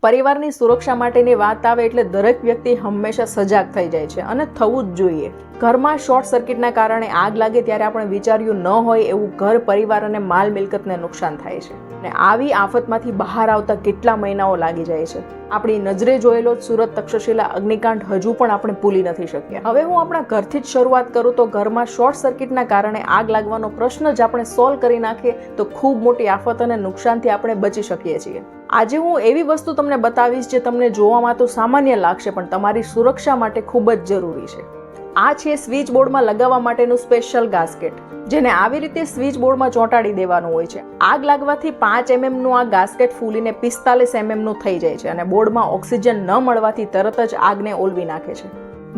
પરિવારની સુરક્ષા માટેની વાત આવે એટલે દરેક વ્યક્તિ હંમેશા સજાગ થઈ જાય છે અને થવું જ જોઈએ. ઘરમાં શોર્ટ સર્કિટના કારણે આગ લાગે ત્યારે આપણે વિચાર્યું ન હોય એવું ઘર, પરિવાર અને માલ મિલકતને નુકસાન થાય છે. અને આવી આફતમાંથી બહાર આવતા કેટલા મહિનાઓ લાગી જાય છે. આપણી નજરે જોયેલો સુરત તક્ષશિલા અગ્નિકાંડ હજુ પણ આપણે ભૂલી નથી શક્યા. હવે હું આપણા ઘરથી જ શરૂઆત કરું તો ઘરમાં શોર્ટ સર્કિટના કારણે આગ લાગવાનો પ્રશ્ન જ આપણે સોલ્વ કરી નાખીએ તો ખૂબ મોટી આફત અને નુકસાનથી આપણે બચી શકીએ છીએ. આજે હું એવી વસ્તુ તમને બતાવીશ જે તમને જોવામાં તો સામાન્ય લાગશે પણ તમારી સુરક્ષા માટે ખૂબ જ જરૂરી છે. આ છે સ્વિચ બોર્ડમાં લગાવવા માટેનું સ્પેશિયલ ગાસ્કેટ, જેને આવી રીતે સ્વિચ બોર્ડમાં ચોંટાડી દેવાનું હોય છે. આગ લાગવાથી 5 mm નું આ ગાસ્કેટ ફૂલીને 45 mm નું થઈ જાય છે અને બોર્ડમાં ઓક્સિજન ન મળવાથી તરત જ આગને ઓલવી નાખે છે.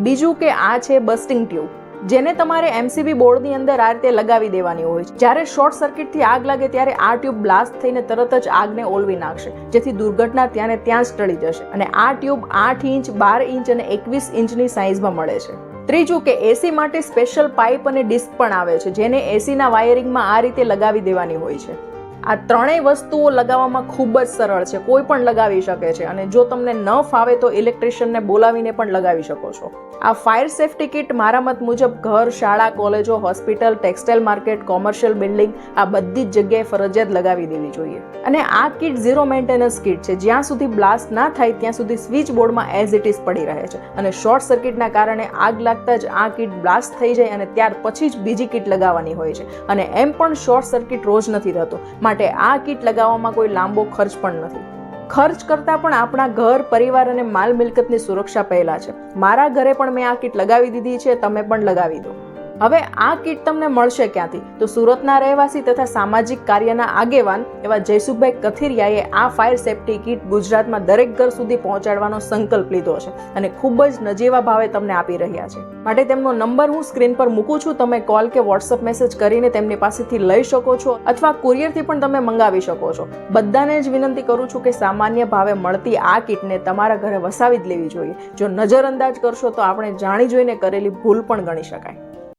બીજું કે આ છે બસ્ટિંગ ટ્યુબ, જેને તમારે MCB બોર્ડની અંદર આ રીતે લગાવી દેવાની હોય છે. જ્યારે શોર્ટ સર્કિટથી આગ લાગે ત્યારે આ ટ્યુબ બ્લાસ્ટ થઈને તરત જ આગને ઓલવી નાખશે, જેથી દુર્ઘટના ત્યાં ને ત્યાં જ ટળી જશે. અને આ ટ્યુબ 8 ઇંચ, 12 ઇંચ અને 21 ઇંચની સાઇઝમાં મળે છે. ત્રીજું કે AC માટે સ્પેશિયલ પાઇપ અને ડિસ્ક પણ આવે છે, જેને ACના વાયરિંગમાં આ રીતે લગાવી દેવાની હોય છે. આ ત્રણેય વસ્તુઓ લગાવવામાં ખૂબ જ સરળ છે, કોઈ પણ લગાવી શકે છે અને જો તમને ન ફાવે તો ઇલેક્ટ્રિશિયનને બોલાવીને પણ લગાવી શકો છો. આ ફાયર સેફ્ટી કિટ મારા મત મુજબ ઘર, શાળા, કોલેજો, hospital, textile market, commercial building આ બધી જ જગ્યાએ ફરજિયાત લગાવી દેવી જોઈએ. અને આ કિટ ઝીરો મેન્ટેનન્સ કિટ છે, જ્યાં સુધી બ્લાસ્ટ ના થાય ત્યાં સુધી સ્વિચ બોર્ડમાં એઝ ઇટ ઇઝ પડી રહે છે અને શોર્ટ સર્કિટના કારણે આગ લાગતા જ આ કિટ બ્લાસ્ટ થઈ જાય અને ત્યાર પછી જ બીજી કિટ લગાવવાની હોય છે. અને એમ પણ શોર્ટ સર્કિટ રોજ નથી થતો, માટે આ કિટ લગાવવામાં કોઈ લાંબો ખર્ચ પણ નથી. ખર્ચ કરતાં પણ આપણા ઘર, પરિવાર અને માલ મિલકતની સુરક્ષા પહેલા છે. મારા ઘરે પણ મેં આ કિટ લગાવી દીધી છે, તમે પણ લગાવી દો. હવે આ કિટ તમને મળશે ક્યાંથી? તો સુરતના રહેવાસી તથા સામાજિક કાર્યના આગેવાન એવા જયસુખભાઈ કથિરિયાએ આ ફાયર સેફ્ટી કિટ ગુજરાતમાં દરેક ઘર સુધી પહોંચાડવાનો સંકલ્પ લીધો છે અને ખૂબ જ નજીવા ભાવે તમને આપી રહ્યા છે. માટે તેમનો નંબર હું સ્ક્રીન પર મૂકું છું, તમે કોલ કે વોટ્સઅપ મેસેજ કરીને તેમની પાસેથી લઈ શકો છો અથવા કુરિયરથી પણ તમે મંગાવી શકો છો. બધાને જ વિનંતી કરું છું કે સામાન્ય ભાવે મળતી આ કિટને તમારા ઘરે વસાવી જ લેવી જોઈએ. જો નજરઅંદાજ કરશો તો આપણે જાણી જોઈને કરેલી ભૂલ પણ ગણી શકાય.